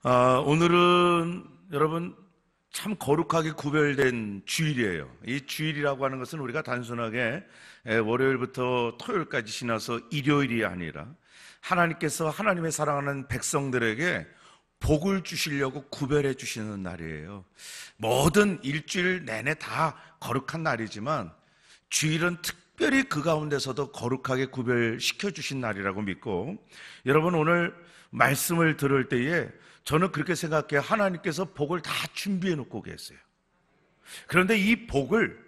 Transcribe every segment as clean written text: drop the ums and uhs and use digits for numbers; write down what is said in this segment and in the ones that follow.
오늘은 여러분 참 거룩하게 구별된 주일이에요. 이 주일이라고 하는 것은 우리가 단순하게 월요일부터 토요일까지 지나서 일요일이 아니라 하나님께서 하나님의 사랑하는 백성들에게 복을 주시려고 구별해 주시는 날이에요. 모든 일주일 내내 다 거룩한 날이지만 주일은 특별히 그 가운데서도 거룩하게 구별시켜 주신 날이라고 믿고, 여러분 오늘 말씀을 들을 때에 저는 그렇게 생각해요. 하나님께서 복을 다 준비해 놓고 계세요. 그런데 이 복을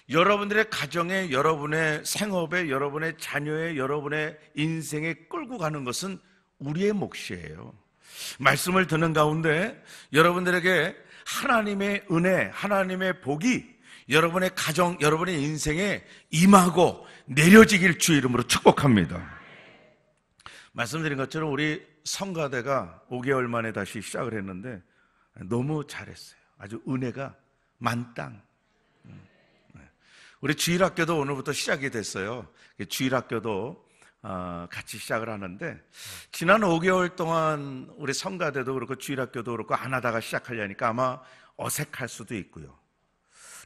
여러분들의 가정에, 여러분의 생업에, 여러분의 자녀에, 여러분의 인생에 끌고 가는 것은 우리의 몫이에요. 말씀을 듣는 가운데 여러분들에게 하나님의 은혜, 하나님의 복이 여러분의 가정, 여러분의 인생에 임하고 내려지길 주의 이름으로 축복합니다. 말씀드린 것처럼 우리 성가대가 5개월 만에 다시 시작을 했는데 너무 잘했어요. 아주 은혜가 만땅. 우리 주일학교도 오늘부터 시작이 됐어요. 주일학교도 같이 시작을 하는데, 지난 5개월 동안 우리 성가대도 그렇고 주일학교도 그렇고 안 하다가 시작하려니까 아마 어색할 수도 있고요.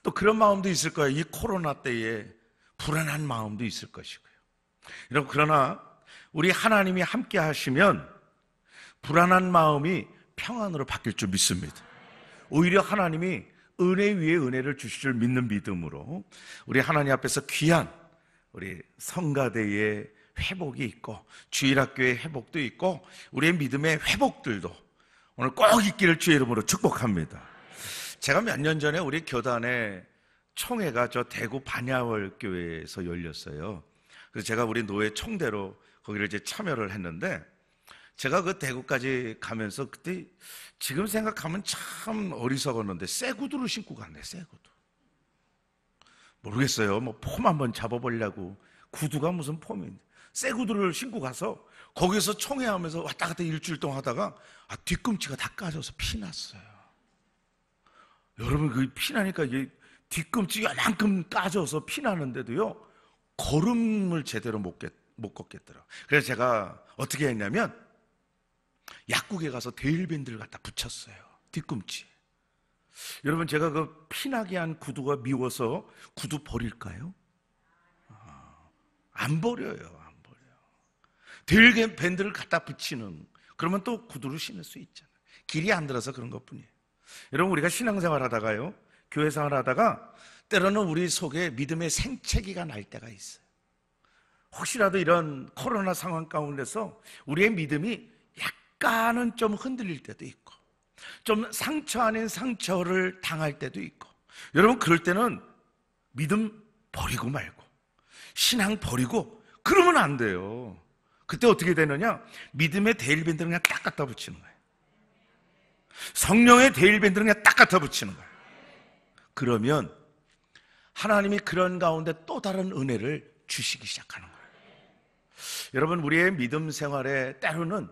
또 그런 마음도 있을 거예요. 이 코로나 때에 불안한 마음도 있을 것이고요. 여러분, 그러나 우리 하나님이 함께 하시면 불안한 마음이 평안으로 바뀔 줄 믿습니다. 오히려 하나님이 은혜 위에 은혜를 주실 줄 믿는 믿음으로 우리 하나님 앞에서 귀한 우리 성가대의 회복이 있고 주일학교의 회복도 있고 우리의 믿음의 회복들도 오늘 꼭 있기를 주의 이름으로 축복합니다. 제가 몇 년 전에 우리 교단의 총회가 저 대구 반야월 교회에서 열렸어요. 그래서 제가 우리 노회 총대로 거기를 이제 참여를 했는데, 제가 그 대구까지 가면서 그때 지금 생각하면 참 어리석었는데 새 구두를 신고 갔네. 새 구두. 모르겠어요. 뭐 폼 한번 잡아보려고. 구두가 무슨 폼인데 새 구두를 신고 가서 거기서 총회하면서 왔다 갔다 일주일 동안 하다가 뒤꿈치가 다 까져서 피났어요. 여러분, 그 피나니까 이게 뒤꿈치가 이만큼 까져서 피나는데도요 걸음을 제대로 못 걷겠더라고요. 그래서 제가 어떻게 했냐면 약국에 가서 데일밴드를 갖다 붙였어요. 뒤꿈치. 여러분, 제가 그 피나게 한 구두가 미워서 구두 버릴까요? 안 버려요. 안 버려요. 데일밴드를 갖다 붙이는, 그러면 또 구두를 신을 수 있잖아요. 길이 안 들어서 그런 것뿐이에요. 여러분, 우리가 신앙생활 하다가요, 교회생활 하다가 때로는 우리 속에 믿음의 생채기가 날 때가 있어요. 혹시라도 이런 코로나 상황 가운데서 우리의 믿음이 약간은 좀 흔들릴 때도 있고 좀 상처 아닌 상처를 당할 때도 있고, 여러분 그럴 때는 믿음 버리고 말고 신앙 버리고 그러면 안 돼요. 그때 어떻게 되느냐, 믿음의 데일밴드를 그냥 딱 갖다 붙이는 거예요. 성령의 데일밴드를 그냥 딱 갖다 붙이는 거예요. 그러면 하나님이 그런 가운데 또 다른 은혜를 주시기 시작하는 거예요. 여러분, 우리의 믿음 생활에 때로는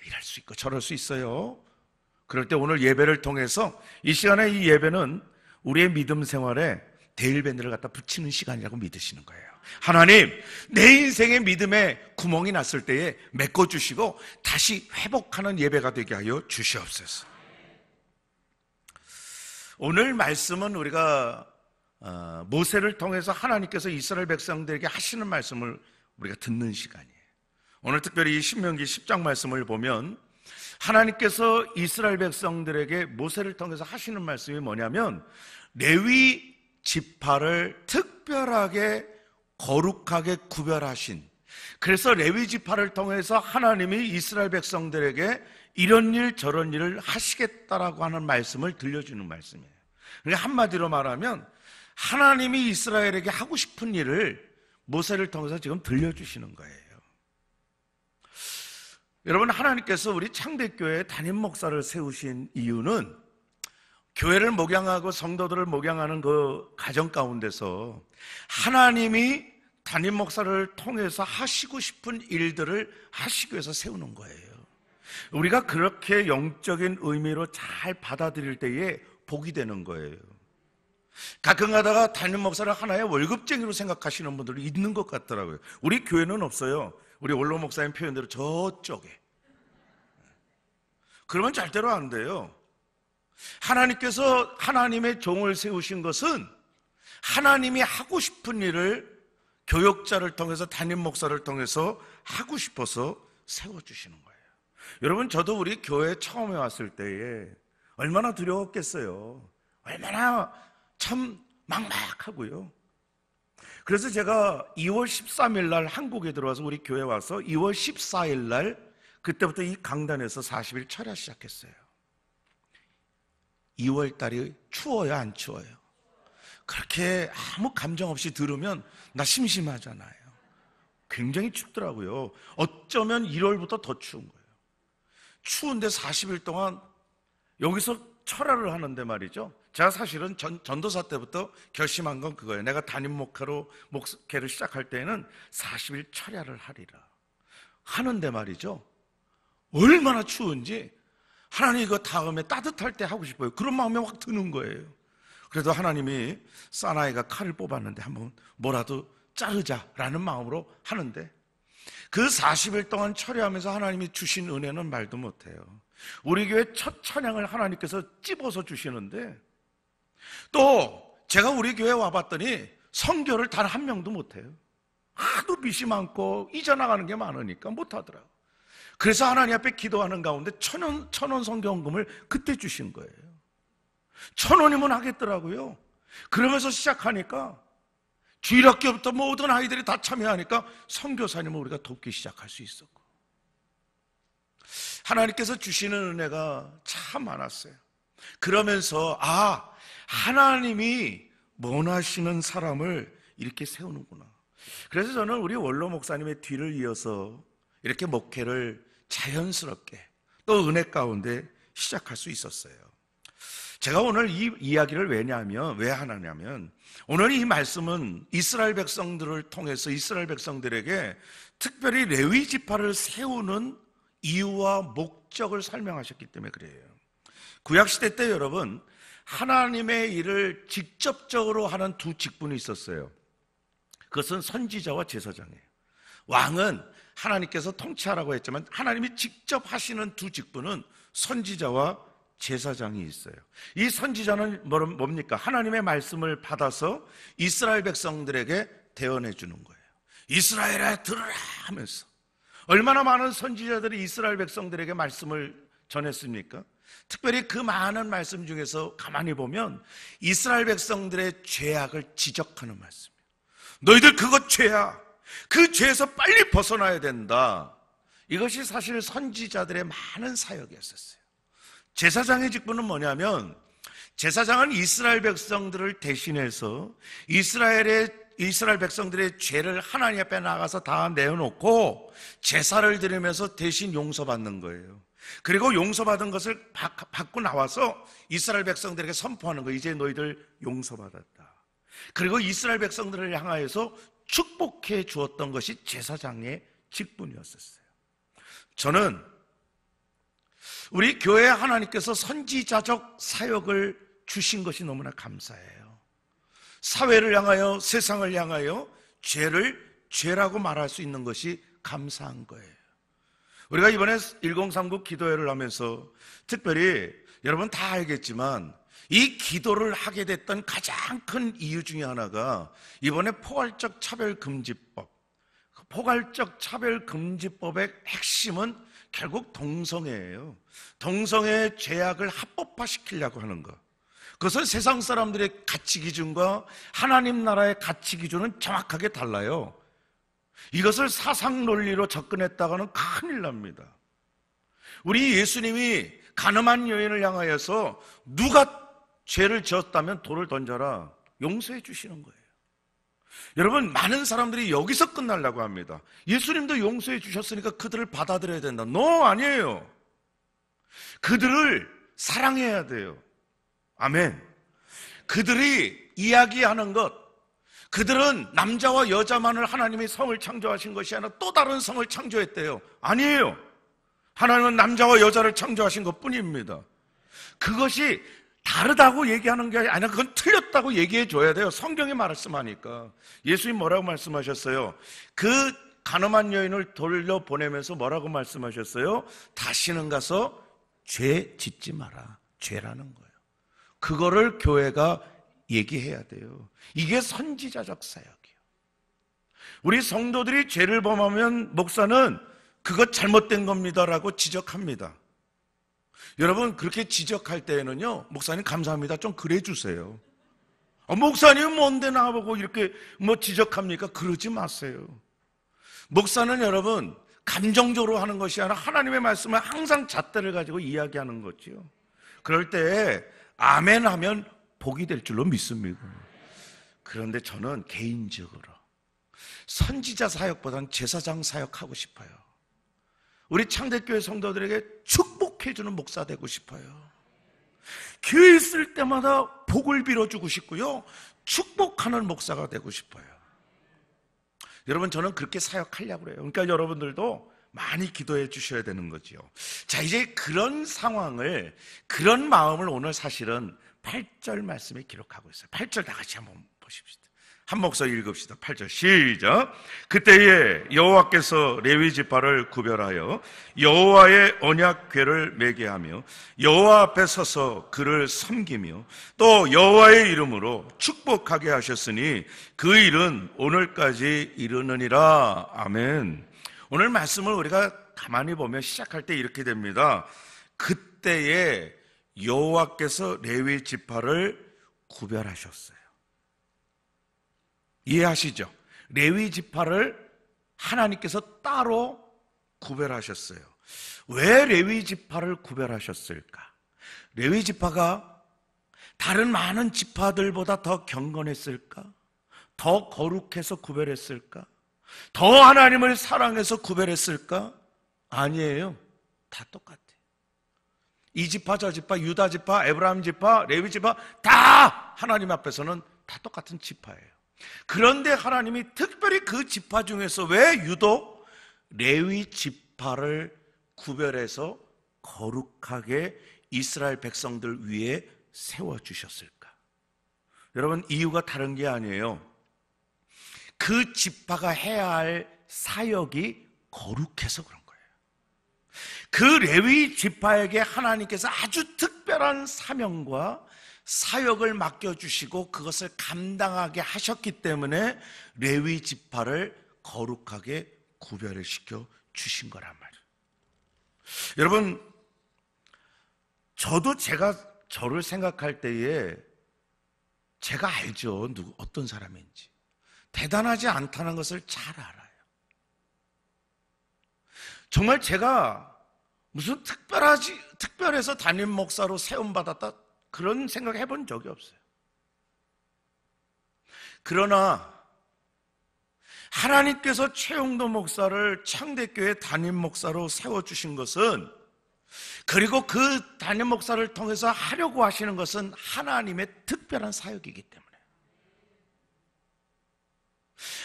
이럴 수 있고 저럴 수 있어요. 그럴 때 오늘 예배를 통해서 이 시간에, 이 예배는 우리의 믿음 생활에 데일밴드를 갖다 붙이는 시간이라고 믿으시는 거예요. 하나님, 내 인생의 믿음에 구멍이 났을 때에 메꿔주시고 다시 회복하는 예배가 되게 하여 주시옵소서. 오늘 말씀은 우리가 모세를 통해서 하나님께서 이스라엘 백성들에게 하시는 말씀을 우리가 듣는 시간이에요. 오늘 특별히 이 신명기 10장 말씀을 보면 하나님께서 이스라엘 백성들에게 모세를 통해서 하시는 말씀이 뭐냐면, 레위 지파를 특별하게 거룩하게 구별하신, 그래서 레위 지파를 통해서 하나님이 이스라엘 백성들에게 이런 일 저런 일을 하시겠다라고 하는 말씀을 들려주는 말씀이에요. 그러니까 한마디로 말하면 하나님이 이스라엘에게 하고 싶은 일을 모세를 통해서 지금 들려주시는 거예요. 여러분, 하나님께서 우리 창대교회에 담임 목사를 세우신 이유는 교회를 목양하고 성도들을 목양하는 그 가정 가운데서 하나님이 담임 목사를 통해서 하시고 싶은 일들을 하시기 위해서 세우는 거예요. 우리가 그렇게 영적인 의미로 잘 받아들일 때에 복이 되는 거예요. 가끔 가다가 담임 목사를 하나의 월급쟁이로 생각하시는 분들이 있는 것 같더라고요. 우리 교회는 없어요. 우리 원로 목사님 표현대로 저쪽에. 그러면 절대로 안 돼요. 하나님께서 하나님의 종을 세우신 것은 하나님이 하고 싶은 일을 교역자를 통해서, 담임 목사를 통해서 하고 싶어서 세워주시는 거예요. 여러분, 저도 우리 교회 처음에 왔을 때에 얼마나 두려웠겠어요. 얼마나 참 막막하고요. 그래서 제가 2월 13일 날 한국에 들어와서 우리 교회 와서 2월 14일 날 그때부터 이 강단에서 40일 철야 시작했어요. 2월 달이 추워요, 안 추워요? 그렇게 아무 감정 없이 들으면 나 심심하잖아요. 굉장히 춥더라고요. 어쩌면 1월부터 더 추운 거예요. 추운데 40일 동안 여기서 철야를 하는데 말이죠. 제가 사실은 전도사 때부터 결심한 건 그거예요. 내가 담임 목회로 목회를 시작할 때에는 40일 철야를 하리라 하는데 말이죠. 얼마나 추운지 하나님 이거 다음에 따뜻할 때 하고 싶어요. 그런 마음이 확 드는 거예요. 그래도 하나님이 사나이가 칼을 뽑았는데 한번 뭐라도 자르자라는 마음으로 하는데 그 40일 동안 철야하면서 하나님이 주신 은혜는 말도 못해요. 우리 교회 첫 찬양을 하나님께서 찝어서 주시는데 또 제가 우리 교회 와봤더니 선교를 단 한 명도 못해요. 하도 빚이 많고 잊어나가는 게 많으니까 못하더라고요. 그래서 하나님 앞에 기도하는 가운데 천원 선교헌금을 그때 주신 거예요. 1,000원이면 하겠더라고요. 그러면서 시작하니까 주일학교부터 모든 아이들이 다 참여하니까 선교사님을 우리가 돕기 시작할 수 있었고 하나님께서 주시는 은혜가 참 많았어요. 그러면서 하나님이 원하시는 사람을 이렇게 세우는구나. 그래서 저는 우리 원로 목사님의 뒤를 이어서 이렇게 목회를 자연스럽게 또 은혜 가운데 시작할 수 있었어요. 제가 오늘 이 이야기를 왜 하냐면 오늘 이 말씀은 이스라엘 백성들을 통해서 이스라엘 백성들에게 특별히 레위 지파를 세우는 이유와 목적을 설명하셨기 때문에 그래요. 구약시대 때 여러분 하나님의 일을 직접적으로 하는 두 직분이 있었어요. 그것은 선지자와 제사장이에요. 왕은 하나님께서 통치하라고 했지만 하나님이 직접 하시는 두 직분은 선지자와 제사장이 있어요. 이 선지자는 뭡니까? 하나님의 말씀을 받아서 이스라엘 백성들에게 대언해 주는 거예요. 이스라엘아 들으라 하면서 얼마나 많은 선지자들이 이스라엘 백성들에게 말씀을 전했습니까? 특별히 그 많은 말씀 중에서 가만히 보면 이스라엘 백성들의 죄악을 지적하는 말씀이에요. 너희들 그것 죄야. 그 죄에서 빨리 벗어나야 된다. 이것이 사실 선지자들의 많은 사역이었어요. 제사장의 직분은 뭐냐면 제사장은 이스라엘 백성들을 대신해서 이스라엘 백성들의 죄를 하나님 앞에 나가서 다 내어놓고 제사를 드리면서 대신 용서받는 거예요. 그리고 용서받은 것을 받고 나와서 이스라엘 백성들에게 선포하는 거예요. 이제 너희들 용서받았다. 그리고 이스라엘 백성들을 향하여서 축복해 주었던 것이 제사장의 직분이었었어요. 저는 우리 교회에 하나님께서 선지자적 사역을 주신 것이 너무나 감사해요. 사회를 향하여 세상을 향하여 죄라고 말할 수 있는 것이 감사한 거예요. 우리가 이번에 1039 기도회를 하면서 특별히 여러분 다 알겠지만 이 기도를 하게 됐던 가장 큰 이유 중에 하나가 이번에 포괄적 차별금지법. 포괄적 차별금지법의 핵심은 결국 동성애예요. 동성애의 죄악을 합법화시키려고 하는 것. 그것은 세상 사람들의 가치 기준과 하나님 나라의 가치 기준은 정확하게 달라요. 이것을 사상 논리로 접근했다가는 큰일 납니다. 우리 예수님이 가늠한 여인을 향하여서 누가 죄를 지었다면 돌을 던져라 용서해 주시는 거예요. 여러분 많은 사람들이 여기서 끝나려고 합니다. 예수님도 용서해 주셨으니까 그들을 받아들여야 된다. 아니에요. 그들을 사랑해야 돼요. 아멘. 그들이 이야기하는 것, 그들은 남자와 여자만을 하나님이 성을 창조하신 것이 아니라 또 다른 성을 창조했대요. 아니에요. 하나님은 남자와 여자를 창조하신 것뿐입니다. 그것이 다르다고 얘기하는 게 아니라 그건 틀렸다고 얘기해 줘야 돼요. 성경이 말씀하니까. 예수님 뭐라고 말씀하셨어요? 그 가늠한 여인을 돌려보내면서 뭐라고 말씀하셨어요? 다시는 가서 죄 짓지 마라. 죄라는 거예요. 그거를 교회가 얘기해야 돼요. 이게 선지자적 사역이에요. 우리 성도들이 죄를 범하면 목사는 그것 잘못된 겁니다라고 지적합니다. 여러분, 그렇게 지적할 때에는요, 목사님 감사합니다 좀 그래 주세요. 목사님 뭔데 나보고 이렇게 지적합니까? 그러지 마세요. 목사는 여러분 감정적으로 하는 것이 아니라 하나님의 말씀을 항상 잣대를 가지고 이야기하는 거지요. 그럴 때 아멘 하면 복이 될 줄로 믿습니다. 그런데 저는 개인적으로 선지자 사역보다는 제사장 사역하고 싶어요. 우리 창대교회 성도들에게 축복해주는 목사 되고 싶어요. 교회 있을 때마다 복을 빌어주고 싶고요, 축복하는 목사가 되고 싶어요. 여러분, 저는 그렇게 사역하려고 그래요. 그러니까 여러분들도 많이 기도해 주셔야 되는 거죠. 자, 이제 그런 상황을, 그런 마음을 오늘 사실은 8절 말씀에 기록하고 있어요. 8절 다 같이 한번 보십시다. 한 목소리 읽읍시다. 8절 시작. 그때에 여호와께서 레위 지파를 구별하여 여호와의 언약궤를 매게 하며 여호와 앞에 서서 그를 섬기며 또 여호와의 이름으로 축복하게 하셨으니 그 일은 오늘까지 이르느니라. 아멘. 오늘 말씀을 우리가 가만히 보면 시작할 때 이렇게 됩니다. 그때에 여호와께서 레위 지파를 구별하셨어요. 이해하시죠? 레위 지파를 하나님께서 따로 구별하셨어요. 왜 레위 지파를 구별하셨을까? 레위 지파가 다른 많은 지파들보다 더 경건했을까? 더 거룩해서 구별했을까? 더 하나님을 사랑해서 구별했을까? 아니에요. 다 똑같아요. 이 지파, 저 지파, 유다 지파, 에브라임 지파, 레위 지파 다 하나님 앞에서는 다 똑같은 지파예요. 그런데 하나님이 특별히 그 지파 중에서 왜 유독 레위 지파를 구별해서 거룩하게 이스라엘 백성들 위에 세워주셨을까? 여러분, 이유가 다른 게 아니에요. 그 지파가 해야 할 사역이 거룩해서 그런 거예요. 그 레위 지파에게 하나님께서 아주 특별한 사명과 사역을 맡겨주시고 그것을 감당하게 하셨기 때문에 레위 지파를 거룩하게 구별을 시켜 주신 거란 말이에요. 여러분, 저도 저를 생각할 때에 제가 알죠. 어떤 사람인지. 대단하지 않다는 것을 잘 알아요. 정말 제가 무슨 특별해서 담임 목사로 세움받았다 그런 생각 해본 적이 없어요. 그러나 하나님께서 최용도 목사를 창대교회 담임 목사로 세워주신 것은, 그리고 그 담임 목사를 통해서 하려고 하시는 것은 하나님의 특별한 사역이기 때문에,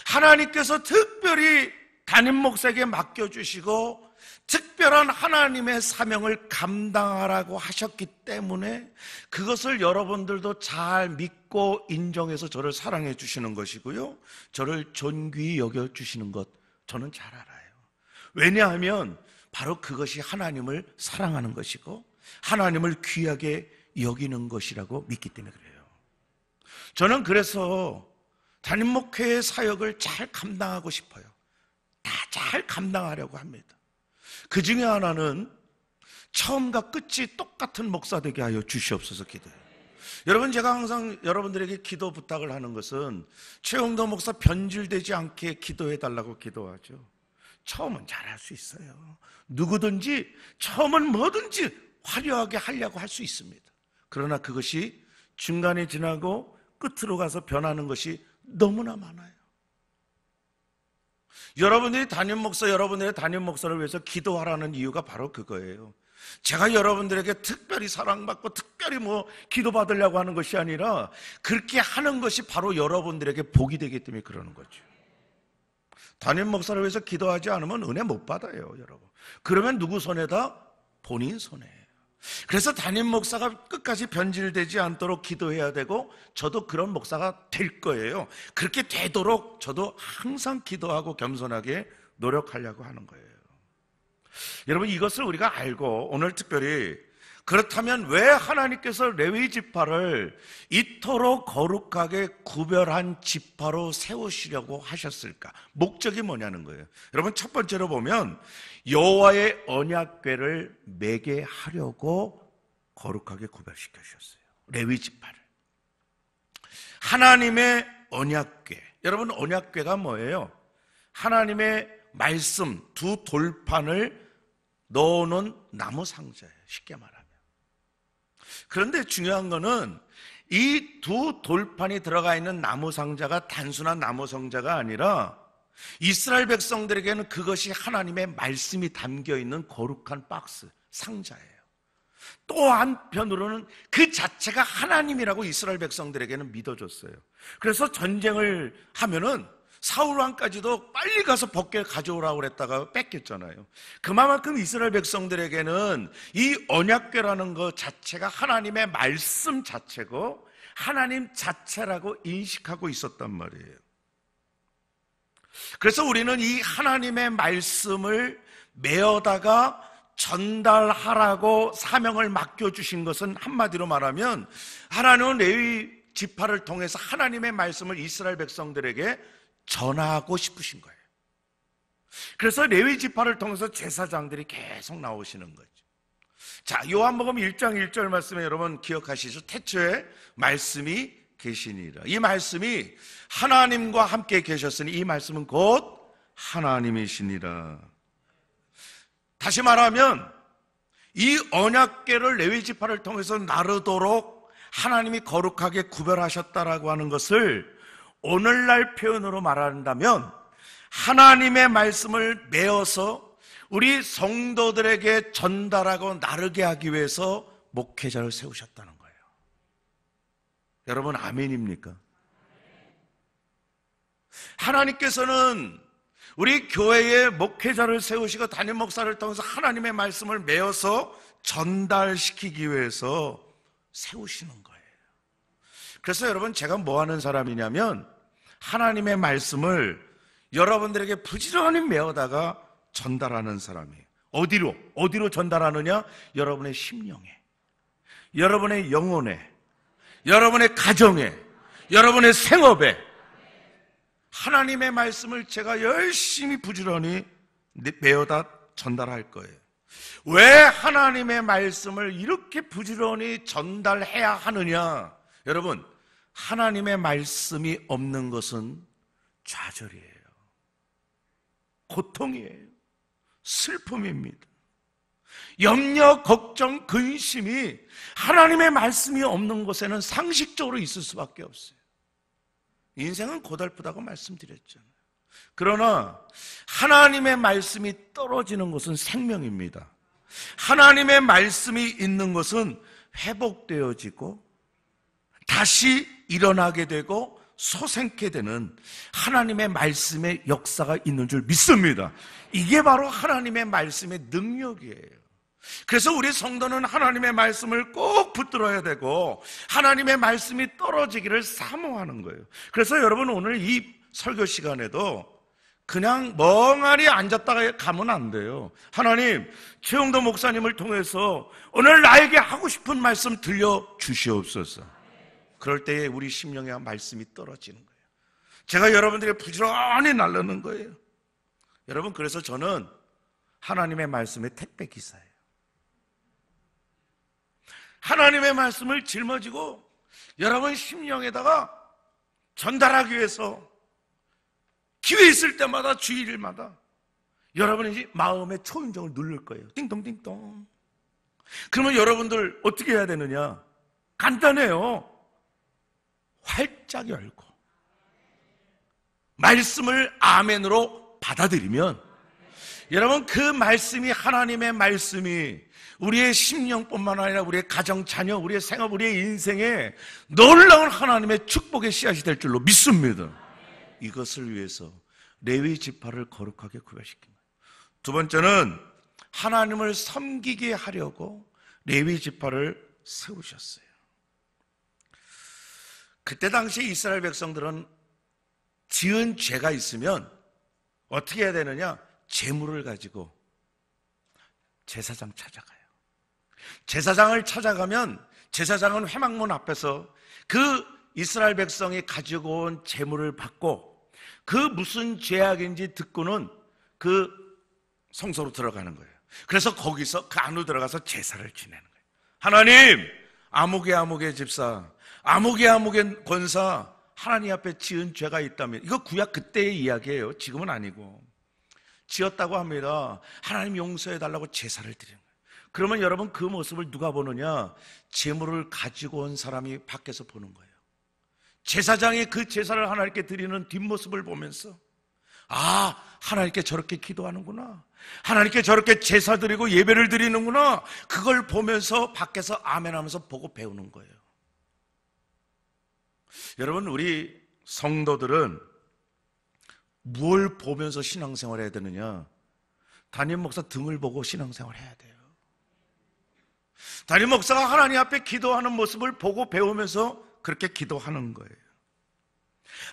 하나님께서 특별히 담임 목사에게 맡겨주시고 특별한 하나님의 사명을 감당하라고 하셨기 때문에 그것을 여러분들도 잘 믿고 인정해서 저를 사랑해 주시는 것이고요, 저를 존귀히 여겨주시는 것 저는 잘 알아요. 왜냐하면 바로 그것이 하나님을 사랑하는 것이고 하나님을 귀하게 여기는 것이라고 믿기 때문에 그래요. 저는 그래서 담임목회의 사역을 잘 감당하고 싶어요. 다 잘 감당하려고 합니다. 그 중에 하나는 처음과 끝이 똑같은 목사 되게 하여 주시옵소서 기도해요. 여러분, 제가 항상 여러분들에게 기도 부탁을 하는 것은 최용도 목사 변질되지 않게 기도해 달라고 기도하죠. 처음은 잘할 수 있어요. 누구든지 처음은 뭐든지 화려하게 하려고 할 수 있습니다. 그러나 그것이 중간에 지나고 끝으로 가서 변하는 것이 너무나 많아요. 여러분들의 담임 목사를 위해서 기도하라는 이유가 바로 그거예요. 제가 여러분들에게 특별히 사랑받고 특별히 기도받으려고 하는 것이 아니라 그렇게 하는 것이 바로 여러분들에게 복이 되기 때문에 그러는 거죠. 담임 목사를 위해서 기도하지 않으면 은혜 못 받아요, 여러분. 그러면 누구 손에다? 본인 손에. 그래서 담임 목사가 끝까지 변질되지 않도록 기도해야 되고, 저도 그런 목사가 될 거예요. 그렇게 되도록 저도 항상 기도하고 겸손하게 노력하려고 하는 거예요. 여러분, 이것을 우리가 알고 오늘 특별히 그렇다면 왜 하나님께서 레위 지파를 이토록 거룩하게 구별한 지파로 세우시려고 하셨을까? 목적이 뭐냐는 거예요. 여러분, 첫 번째로 보면 여호와의 언약궤를 매게 하려고 거룩하게 구별시켜 주셨어요. 레위 지파를. 하나님의 언약궤. 여러분, 언약궤가 뭐예요? 하나님의 말씀 두 돌판을 넣어놓은 나무 상자예요. 쉽게 말하면. 그런데 중요한 거는 이 두 돌판이 들어가 있는 나무 상자가 단순한 나무 상자가 아니라 이스라엘 백성들에게는 그것이 하나님의 말씀이 담겨 있는 거룩한 박스, 상자예요. 또 한편으로는 그 자체가 하나님이라고 이스라엘 백성들에게는 믿어줬어요. 그래서 전쟁을 하면은 사울 왕까지도 빨리 가서 법궤 가져오라고 그랬다가 뺏겼잖아요. 그만큼 이스라엘 백성들에게는 이 언약궤라는 것 자체가 하나님의 말씀 자체고 하나님 자체라고 인식하고 있었단 말이에요. 그래서 우리는 이 하나님의 말씀을 메어다가 전달하라고 사명을 맡겨주신 것은 한마디로 말하면 하나님은 레위 지파를 통해서 하나님의 말씀을 이스라엘 백성들에게 전하고 싶으신 거예요. 그래서 레위 지파를 통해서 제사장들이 계속 나오시는 거죠. 자, 요한복음 1장 1절 말씀에 여러분 기억하시죠? 태초에 말씀이 계시니라. 이 말씀이 하나님과 함께 계셨으니 이 말씀은 곧 하나님이시니라. 다시 말하면 이 언약궤를 레위 지파를 통해서 나르도록 하나님이 거룩하게 구별하셨다라고 하는 것을 오늘날 표현으로 말한다면 하나님의 말씀을 메어서 우리 성도들에게 전달하고 나르게 하기 위해서 목회자를 세우셨다는 거예요. 여러분, 아멘입니까? 하나님께서는 우리 교회에 목회자를 세우시고 담임 목사를 통해서 하나님의 말씀을 메어서 전달시키기 위해서 세우시는 거예요. 그래서 여러분, 제가 뭐 하는 사람이냐면 하나님의 말씀을 여러분들에게 부지런히 메어다가 전달하는 사람이에요. 어디로 전달하느냐? 여러분의 심령에, 여러분의 영혼에, 여러분의 가정에, 여러분의 생업에 하나님의 말씀을 제가 열심히 부지런히 메어다 전달할 거예요. 왜 하나님의 말씀을 이렇게 부지런히 전달해야 하느냐? 여러분, 하나님의 말씀이 없는 것은 좌절이에요. 고통이에요. 슬픔입니다. 염려, 걱정, 근심이 하나님의 말씀이 없는 곳에는 상식적으로 있을 수밖에 없어요. 인생은 고달프다고 말씀드렸잖아요. 그러나 하나님의 말씀이 떨어지는 것은 생명입니다. 하나님의 말씀이 있는 것은 회복되어지고 다시 일어나게 되고 소생케 되는 하나님의 말씀의 역사가 있는 줄 믿습니다. 이게 바로 하나님의 말씀의 능력이에요. 그래서 우리 성도는 하나님의 말씀을 꼭 붙들어야 되고 하나님의 말씀이 떨어지기를 사모하는 거예요. 그래서 여러분, 오늘 이 설교 시간에도 그냥 멍하니 앉았다가 가면 안 돼요. 하나님, 최영도 목사님을 통해서 오늘 나에게 하고 싶은 말씀 들려주시옵소서. 그럴 때에 우리 심령에 말씀이 떨어지는 거예요. 제가 여러분들에게 부지런히 나르는 거예요. 여러분, 그래서 저는 하나님의 말씀의 택배 기사예요. 하나님의 말씀을 짊어지고 여러분 심령에다가 전달하기 위해서 기회 있을 때마다 주일마다 여러분이 마음의 초인종을 누를 거예요. 띵동띵동. 그러면 여러분들 어떻게 해야 되느냐? 간단해요. 활짝 열고 말씀을 아멘으로 받아들이면 여러분, 그 말씀이, 하나님의 말씀이 우리의 심령뿐만 아니라 우리의 가정, 자녀, 우리의 생업, 우리의 인생에 놀라운 하나님의 축복의 씨앗이 될 줄로 믿습니다. 이것을 위해서 레위 지파를 거룩하게 구별시킨 거예요. 두 번째는 하나님을 섬기게 하려고 레위 지파를 세우셨어요. 그때 당시 이스라엘 백성들은 지은 죄가 있으면 어떻게 해야 되느냐? 재물을 가지고 제사장 찾아가요. 제사장을 찾아가면 제사장은 회막문 앞에서 그 이스라엘 백성이 가지고 온 제물을 받고 그 무슨 죄악인지 듣고는 그 성소로 들어가는 거예요. 그래서 거기서 그 안으로 들어가서 제사를 지내는 거예요. 하나님, 아무개 집사, 아무개 권사, 하나님 앞에 지은 죄가 있다면, 이거 구약 그때의 이야기예요. 지금은 아니고. 지었다고 합니다. 하나님 용서해달라고 제사를 드리는 거예요. 그러면 여러분 그 모습을 누가 보느냐? 제물을 가지고 온 사람이 밖에서 보는 거예요. 제사장이 그 제사를 하나님께 드리는 뒷모습을 보면서, 아, 하나님께 저렇게 기도하는구나, 하나님께 저렇게 제사 드리고 예배를 드리는구나, 그걸 보면서 밖에서 아멘 하면서 보고 배우는 거예요. 여러분, 우리 성도들은 뭘 보면서 신앙생활 해야 되느냐? 담임 목사 등을 보고 신앙생활 해야 돼요. 담임 목사가 하나님 앞에 기도하는 모습을 보고 배우면서 그렇게 기도하는 거예요.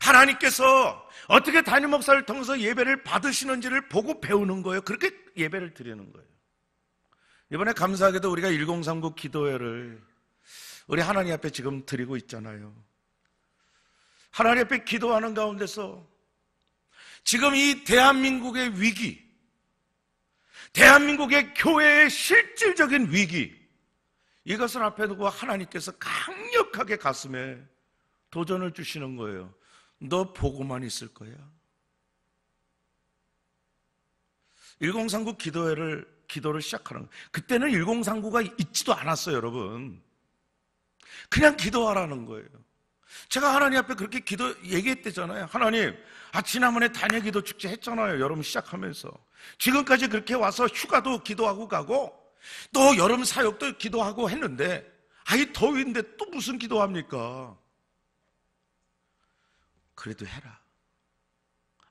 하나님께서 어떻게 담임 목사를 통해서 예배를 받으시는지를 보고 배우는 거예요. 그렇게 예배를 드리는 거예요. 이번에 감사하게도 우리가 1039 기도회를 우리 하나님 앞에 지금 드리고 있잖아요. 하나님 앞에 기도하는 가운데서 지금 이 대한민국의 위기, 대한민국의 교회의 실질적인 위기, 이것을 앞에 두고 하나님께서 강력하게 가슴에 도전을 주시는 거예요. 너 보고만 있을 거야. 1039 기도를 시작하는 거예요. 그때는 1039가 있지도 않았어요, 여러분. 그냥 기도하라는 거예요. 제가 하나님 앞에 그렇게 얘기했대잖아요. 하나님, 지난번에 단일 기도 축제 했잖아요. 여름 시작하면서. 지금까지 그렇게 와서 휴가도 기도하고 가고 또 여름 사역도 기도하고 했는데, 아이 더위인데 또 무슨 기도합니까? 그래도 해라.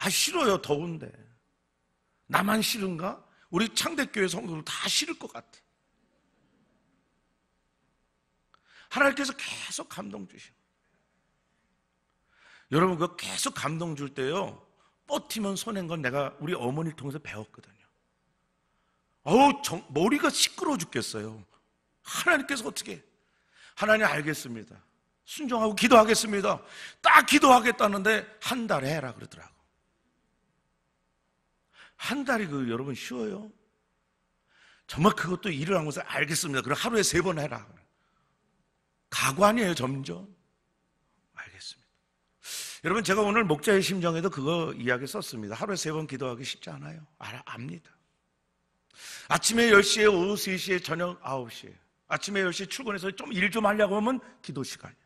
싫어요, 더운데. 나만 싫은가? 우리 창대교회 성도들 다 싫을 것 같아. 하나님께서 계속 감동 주시는 거예요. 여러분, 그거 계속 감동 줄 때요, 버티면 손해인 건 내가 우리 어머니를 통해서 배웠거든요. 머리가 시끄러워 죽겠어요. 하나님께서 어떻게, 하나님 알겠습니다, 순종하고 기도하겠습니다, 딱 기도하겠다는데 한 달에 해라 그러더라고. 한 달이 여러분 쉬워요? 정말 그것도 일을 하면서 알겠습니다, 그럼 하루에 3번 해라. 각오 아니에요, 점점. 알겠습니다. 여러분, 제가 오늘 목자의 심정에도 그거 이야기 썼습니다. 하루에 3번 기도하기 쉽지 않아요. 압니다. 아침에 10시에, 오후 3시에, 저녁 9시에. 아침에 10시에 출근해서 좀 일 좀 하려고 하면 기도 시간이야.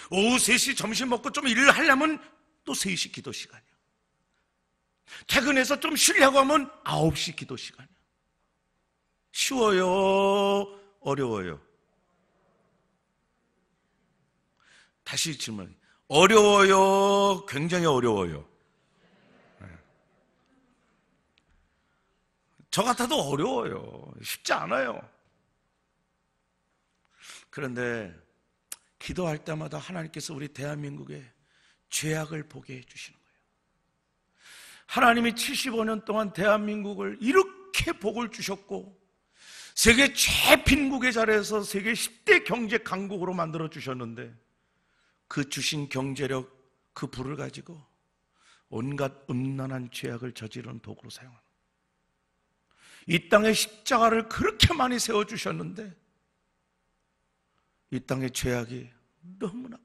오후 3시 점심 먹고 좀 일을 하려면 또 3시 기도 시간이야. 퇴근해서 좀 쉬려고 하면 9시 기도 시간이야. 쉬워요? 어려워요? 다시 질문. 어려워요? 굉장히 어려워요? 저 같아도 어려워요. 쉽지 않아요. 그런데 기도할 때마다 하나님께서 우리 대한민국의 죄악을 보게 해주시는 거예요. 하나님이 75년 동안 대한민국을 이렇게 복을 주셨고 세계 최빈국의 자리에서 세계 10대 경제 강국으로 만들어 주셨는데, 그 주신 경제력, 그 부를 가지고 온갖 음란한 죄악을 저지르는 도구로 사용하는, 이 땅에 십자가를 그렇게 많이 세워주셨는데 이 땅의 죄악이 너무나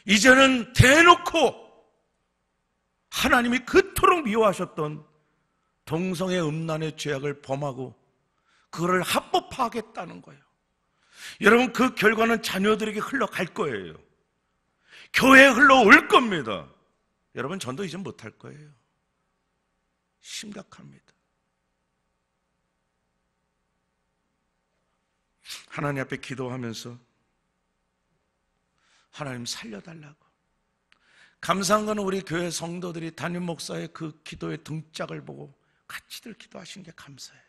이제는 대놓고 하나님이 그토록 미워하셨던 동성애 음란의 죄악을 범하고 그거를 합법화하겠다는 거예요. 여러분, 그 결과는 자녀들에게 흘러갈 거예요. 교회에 흘러올 겁니다. 여러분, 전도 이제 못할 거예요. 심각합니다. 하나님 앞에 기도하면서 하나님 살려달라고. 감사한 건 우리 교회 성도들이 담임 목사의 그 기도의 등짝을 보고 같이들 기도하시는 게 감사해요.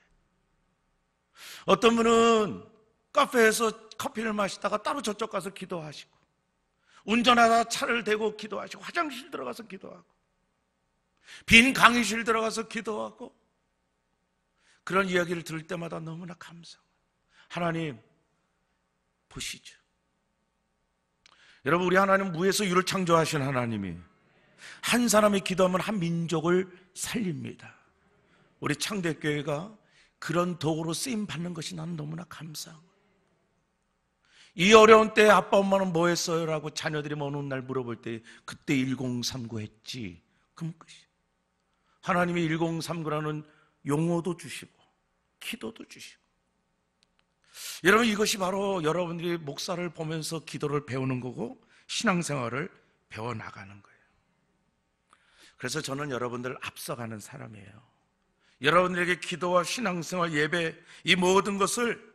어떤 분은 카페에서 커피를 마시다가 따로 저쪽 가서 기도하시고, 운전하다 차를 대고 기도하시고, 화장실 들어가서 기도하고, 빈 강의실 들어가서 기도하고, 그런 이야기를 들을 때마다 너무나 감사해요. 하나님 보시죠. 여러분, 우리 하나님 무에서 유를 창조하신 하나님이 한 사람이 기도하면 한 민족을 살립니다. 우리 창대교회가 그런 도구로 쓰임 받는 것이 나는 너무나 감사한 거예요. 이 어려운 때에 아빠 엄마는 뭐 했어요? 라고 자녀들이 어느 날 물어볼 때 그때 1039 했지. 그럼 끝이. 하나님이 1039라는 용어도 주시고 기도도 주시고. 여러분, 이것이 바로 여러분들이 목사를 보면서 기도를 배우는 거고 신앙생활을 배워나가는 거예요. 그래서 저는 여러분들을 앞서가는 사람이에요. 여러분들에게 기도와 신앙생활, 예배, 이 모든 것을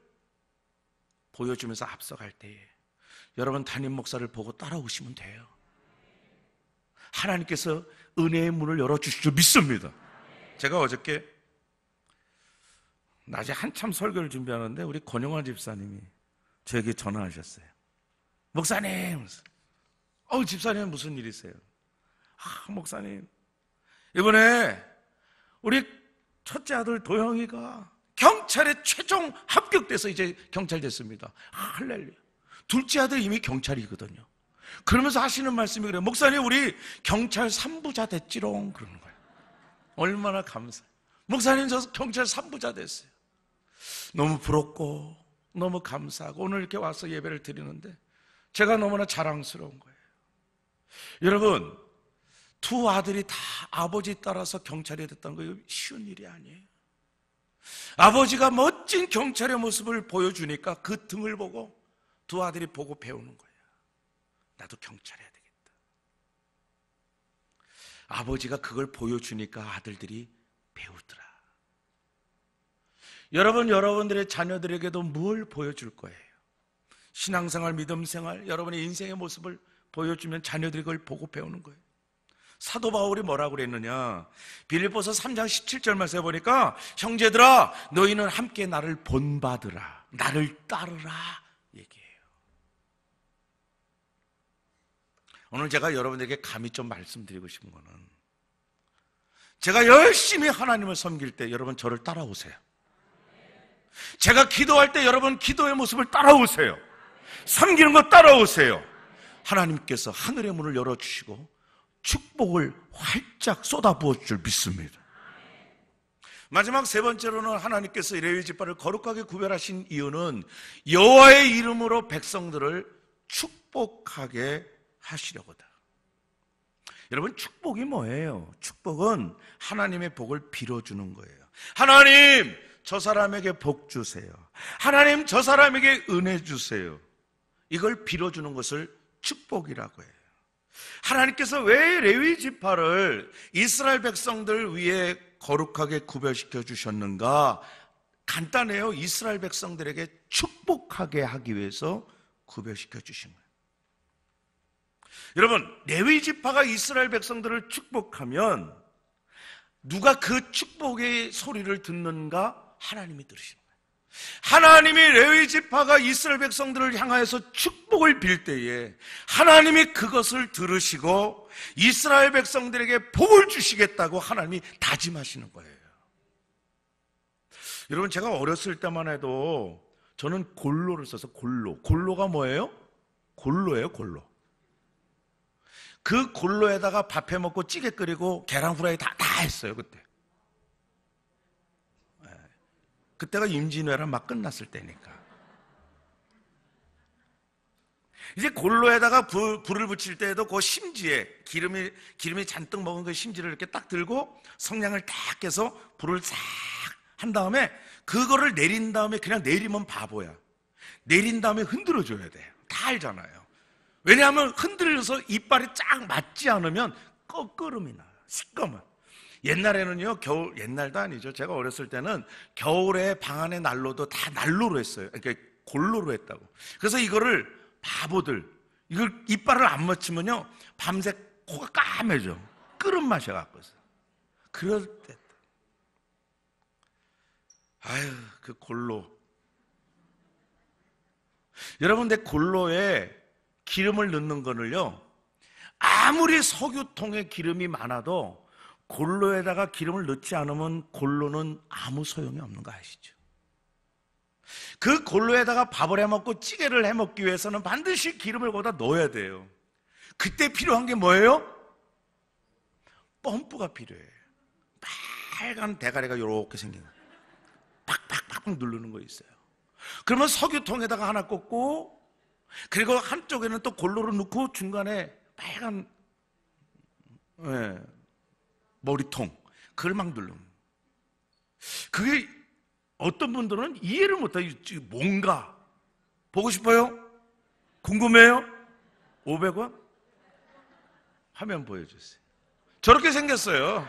보여주면서 앞서갈 때에 여러분 담임 목사를 보고 따라오시면 돼요. 하나님께서 은혜의 문을 열어주실 줄 믿습니다. 제가 어저께 낮에 한참 설교를 준비하는데 우리 권영환 집사님이 저에게 전화하셨어요. 목사님, 집사님 무슨 일이세요? 목사님, 이번에 우리 첫째 아들 도영이가 경찰에 최종 합격돼서 이제 경찰 됐습니다. 할렐루야. 둘째 아들 이미 경찰이거든요. 그러면서 하시는 말씀이 그래요. 목사님, 우리 경찰 3부자 됐지롱. 그러는 거예요. 얼마나 감사해요. 목사님, 저 경찰 3부자 됐어요. 너무 부럽고 너무 감사하고 오늘 이렇게 와서 예배를 드리는데 제가 너무나 자랑스러운 거예요. 여러분, 두 아들이 다 아버지 따라서 경찰이 됐다는 거 쉬운 일이 아니에요. 아버지가 멋진 경찰의 모습을 보여주니까 그 등을 보고 두 아들이 보고 배우는 거예요. 나도 경찰해야 되겠다. 아버지가 그걸 보여주니까 아들들이 배우더라. 여러분들의 자녀들에게도 뭘 보여줄 거예요? 신앙생활, 믿음생활, 여러분의 인생의 모습을 보여주면 자녀들이 그걸 보고 배우는 거예요. 사도 바울이 뭐라고 그랬느냐? 빌립보서 3장 17절 말씀에 보니까 형제들아, 너희는 함께 나를 본받으라, 나를 따르라 얘기해요. 오늘 제가 여러분에게 감히 좀 말씀드리고 싶은 거는, 제가 열심히 하나님을 섬길 때 여러분 저를 따라오세요. 제가 기도할 때 여러분 기도의 모습을 따라오세요. 섬기는 거 따라오세요. 하나님께서 하늘의 문을 열어주시고 축복을 활짝 쏟아부어 줄 믿습니다. 마지막 세 번째로는 하나님께서 레위 지파를 거룩하게 구별하신 이유는 여호와의 이름으로 백성들을 축복하게 하시려고다. 여러분, 축복이 뭐예요? 축복은 하나님의 복을 빌어주는 거예요. 하나님, 저 사람에게 복 주세요. 하나님, 저 사람에게 은혜 주세요. 이걸 빌어주는 것을 축복이라고 해요. 하나님께서 왜 레위 지파를 이스라엘 백성들 위해 거룩하게 구별시켜 주셨는가? 간단해요. 이스라엘 백성들에게 축복하게 하기 위해서 구별시켜 주신 거예요. 여러분, 레위 지파가 이스라엘 백성들을 축복하면 누가 그 축복의 소리를 듣는가? 하나님이 들으시는 거예요. 하나님이 레위 지파가 이스라엘 백성들을 향하여서 축복을 빌 때에 하나님이 그것을 들으시고 이스라엘 백성들에게 복을 주시겠다고 하나님이 다짐하시는 거예요. 여러분, 제가 어렸을 때만 해도 저는 골로를 써서 골로가 뭐예요? 골로예요, 골로. 그 골로에다가 밥 해먹고 찌개 끓이고 계란 후라이 다 했어요, 그때. 그때가 임진왜란 막 끝났을 때니까. 이제 골로에다가 불을 붙일 때에도 그 심지에 기름이 잔뜩 먹은 그 심지를 이렇게 딱 들고 성냥을 딱 해서 불을 싹 한 다음에 그거를 내린 다음에 그냥 내리면 바보야. 내린 다음에 흔들어줘야 돼요. 다 알잖아요. 왜냐하면 흔들려서 이빨이 쫙 맞지 않으면 꺼끄름이 나요. 시꺼먼. 옛날에는요, 옛날도 아니죠. 제가 어렸을 때는 겨울에 방 안에 난로도 다 난로로 했어요. 그러니까 골로로 했다고. 그래서 이거를 바보들, 이걸 이빨을 안 맞추면요, 밤새 코가 까매져. 끓은 마셔갖고서. 그럴 때. 아유, 그 골로. 여러분, 내 골로에 기름을 넣는 거는요, 아무리 석유통에 기름이 많아도 골로에다가 기름을 넣지 않으면 골로는 아무 소용이 없는 거 아시죠? 그 골로에다가 밥을 해먹고 찌개를 해먹기 위해서는 반드시 기름을 거기다 넣어야 돼요. 그때 필요한 게 뭐예요? 펌프가 필요해요. 빨간 대가리가 이렇게 생긴 거, 팍팍팍 누르는 거 있어요. 그러면 석유통에다가 하나 꽂고, 그리고 한쪽에는 또 골로를 넣고 중간에 빨간 머리통, 그걸 막 누르는. 그게 어떤 분들은 이해를 못해요. 뭔가 보고 싶어요? 궁금해요? 500원? 화면 보여주세요. 저렇게 생겼어요.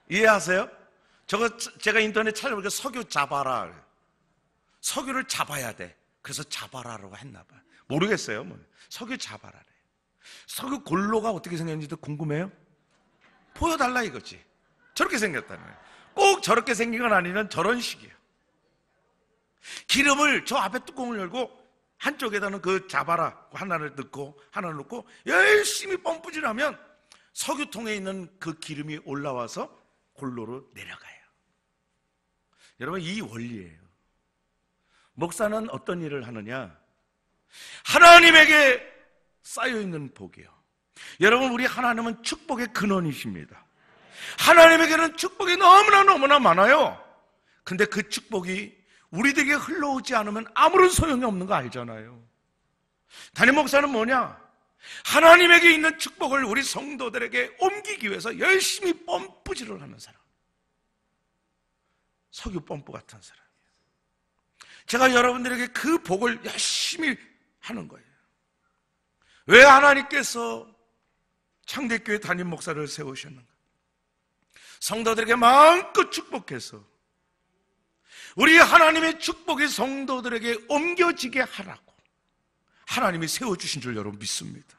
이해하세요? 저거 제가 인터넷 찾아보니까 석유 잡아라. 석유를 잡아야 돼. 그래서 잡아라라고 했나 봐요. 모르겠어요. 뭐. 석유 잡아라래. 석유 골로가 어떻게 생겼는지도 궁금해요? 보여달라 이거지. 저렇게 생겼다는 거예요. 꼭 저렇게 생긴 건 아니면 저런 식이에요. 기름을 저 앞에 뚜껑을 열고 한쪽에다는 그 잡아라 하나를 넣고 하나를 넣고 열심히 펌프질하면 석유통에 있는 그 기름이 올라와서 골로로 내려가요. 여러분, 이 원리예요. 목사는 어떤 일을 하느냐? 하나님에게 쌓여있는 복이요. 여러분, 우리 하나님은 축복의 근원이십니다. 하나님에게는 축복이 너무나 많아요. 근데 그 축복이 우리들에게 흘러오지 않으면 아무런 소용이 없는 거 알잖아요. 담임 목사는 뭐냐? 하나님에게 있는 축복을 우리 성도들에게 옮기기 위해서 열심히 펌프질을 하는 사람, 석유 펌프 같은 사람이에요. 제가 여러분들에게 그 복을 열심히 하는 거예요. 왜 하나님께서 창대교회 담임 목사를 세우셨는가? 성도들에게 마음껏 축복해서 우리 하나님의 축복이 성도들에게 옮겨지게 하라고 하나님이 세워주신 줄 여러분 믿습니다.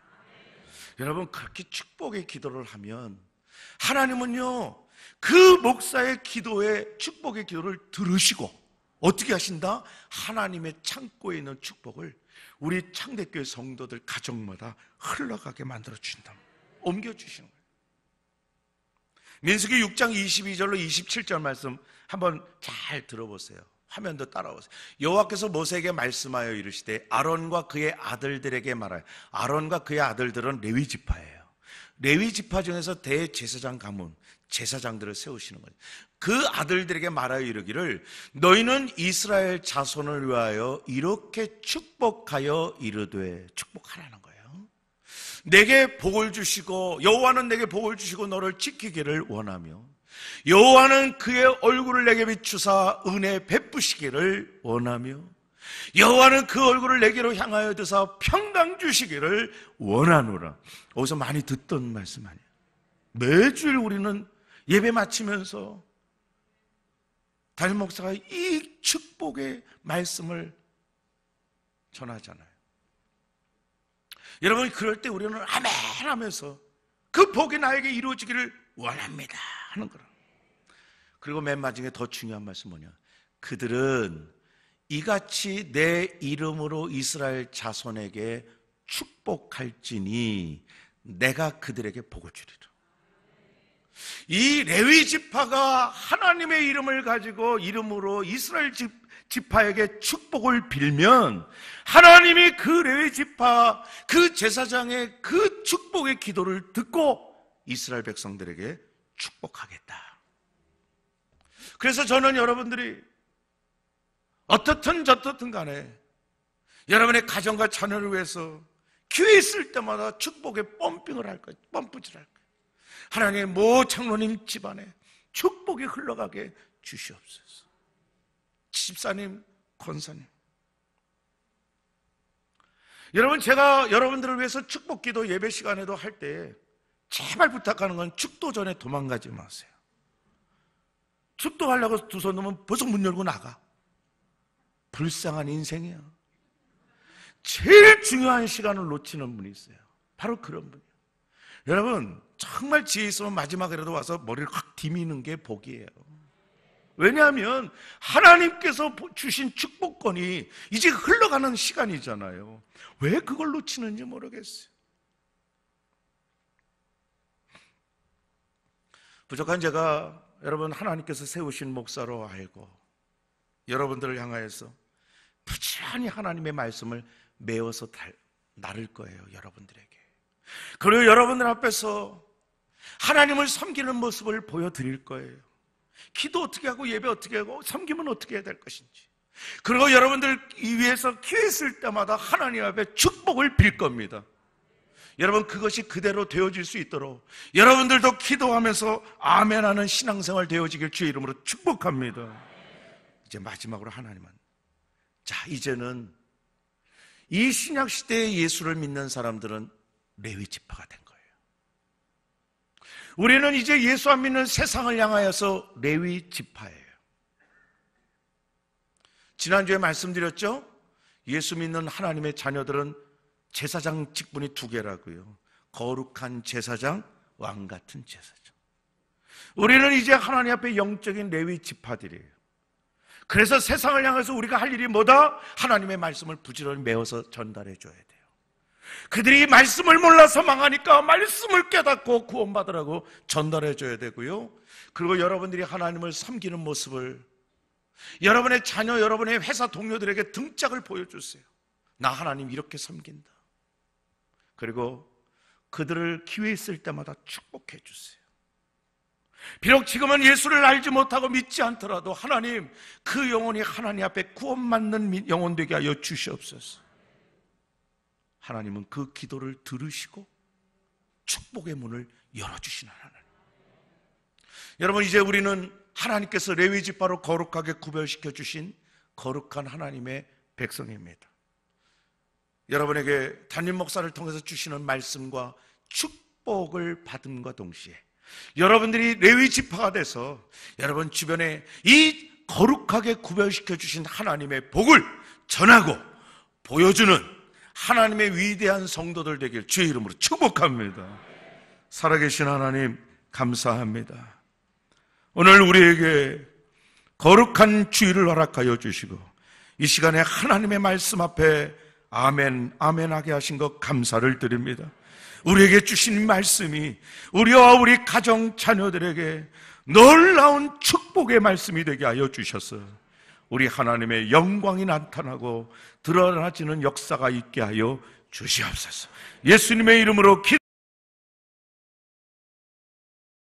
여러분, 그렇게 축복의 기도를 하면 하나님은요, 그 목사의 기도에 축복의 기도를 들으시고 어떻게 하신다? 하나님의 창고에 있는 축복을 우리 창대교회 성도들 가정마다 흘러가게 만들어주신다. 옮겨주시는 거예요. 민수기 6장 22절로 27절 말씀 한번 잘 들어보세요. 화면도 따라오세요. 여호와께서 모세에게 말씀하여 이르시되 아론과 그의 아들들에게 말하여. 아론과 그의 아들들은 레위 지파예요. 레위 지파 중에서 대제사장 가문, 제사장들을 세우시는 거예요. 그 아들들에게 말하여 이르기를 너희는 이스라엘 자손을 위하여 이렇게 축복하여 이르되, 축복하라는 거예요. 내게 복을 주시고, 여호와는 내게 복을 주시고 너를 지키기를 원하며, 여호와는 그의 얼굴을 내게 비추사 은혜 베푸시기를 원하며, 여호와는 그 얼굴을 내게로 향하여 드사 평강 주시기를 원하노라. 어디서 많이 듣던 말씀 아니에요. 매주일 우리는 예배 마치면서 담임 목사가 이 축복의 말씀을 전하잖아요. 여러분, 그럴 때 우리는 아멘 하면서 그 복이 나에게 이루어지기를 원합니다 하는 거라. 그리고 맨 마지막에 더 중요한 말씀 뭐냐? 그들은 이같이 내 이름으로 이스라엘 자손에게 축복할지니 내가 그들에게 복을 주리라. 이 레위 지파가 하나님의 이름을 가지고 이름으로 이스라엘 지파에게 축복을 빌면 하나님이 그 레위 지파, 그 제사장의 그 축복의 기도를 듣고 이스라엘 백성들에게 축복하겠다. 그래서 저는 여러분들이 어떻든 저떻든 간에 여러분의 가정과 자녀를 위해서 기회 있을 때마다 축복의 펌핑을 할 거예요. 펌프질 할 거예요. 하나님의 모 장로님 집안에 축복이 흘러가게 주시옵소서. 집사님, 권사님, 여러분, 제가 여러분들을 위해서 축복기도 예배 시간에도 할 때 제발 부탁하는 건 축도 전에 도망가지 마세요. 축도하려고 두 손 놓으면 벌써 문 열고 나가. 불쌍한 인생이야. 제일 중요한 시간을 놓치는 분이 있어요. 바로 그런 분이에요. 여러분, 정말 지혜 있으면 마지막이라도 와서 머리를 확 디미는 게 복이에요. 왜냐하면 하나님께서 주신 축복권이 이제 흘러가는 시간이잖아요. 왜 그걸 놓치는지 모르겠어요. 부족한 제가 여러분 하나님께서 세우신 목사로 알고 여러분들을 향하여서 부지런히 하나님의 말씀을 메워서 나를 거예요, 여러분들에게. 그리고 여러분들 앞에서 하나님을 섬기는 모습을 보여드릴 거예요. 기도 어떻게 하고 예배 어떻게 하고 섬기면 어떻게 해야 될 것인지. 그리고 여러분들 위해서 기회 있을 때마다 하나님 앞에 축복을 빌 겁니다. 여러분, 그것이 그대로 되어질 수 있도록 여러분들도 기도하면서 아멘하는 신앙생활 되어지길 주의 이름으로 축복합니다. 이제 마지막으로 하나님은, 자, 이제는 이 신약 시대에 예수를 믿는 사람들은 레위 지파가 된 거예요. 우리는 이제 예수 안 믿는 세상을 향하여서 레위 지파예요. 지난주에 말씀드렸죠? 예수 믿는 하나님의 자녀들은 제사장 직분이 2개라고요. 거룩한 제사장, 왕 같은 제사장. 우리는 이제 하나님 앞에 영적인 레위 지파들이에요. 그래서 세상을 향해서 우리가 할 일이 뭐다? 하나님의 말씀을 부지런히 메워서 전달해 줘야 돼요. 그들이 말씀을 몰라서 망하니까 말씀을 깨닫고 구원받으라고 전달해 줘야 되고요. 그리고 여러분들이 하나님을 섬기는 모습을 여러분의 자녀, 여러분의 회사 동료들에게 등짝을 보여주세요. 나 하나님 이렇게 섬긴다. 그리고 그들을 기회 있을 때마다 축복해 주세요. 비록 지금은 예수를 알지 못하고 믿지 않더라도 하나님, 그 영혼이 하나님 앞에 구원받는 영혼 되게 하여 주시옵소서. 하나님은 그 기도를 들으시고 축복의 문을 열어주시는 하나님. 여러분, 이제 우리는 하나님께서 레위 지파로 거룩하게 구별시켜 주신 거룩한 하나님의 백성입니다. 여러분에게 담임 목사를 통해서 주시는 말씀과 축복을 받음과 동시에 여러분들이 레위 지파가 돼서 여러분 주변에 이 거룩하게 구별시켜 주신 하나님의 복을 전하고 보여주는 하나님의 위대한 성도들 되길 주의 이름으로 축복합니다. 살아계신 하나님 감사합니다. 오늘 우리에게 거룩한 주일을 허락하여 주시고 이 시간에 하나님의 말씀 앞에 아멘, 아멘하게 하신 것 감사를 드립니다. 우리에게 주신 말씀이 우리와 우리 가정 자녀들에게 놀라운 축복의 말씀이 되게 하여 주셔서 우리 하나님의 영광이 나타나고 드러나지는 역사가 있게 하여 주시옵소서. 예수님의 이름으로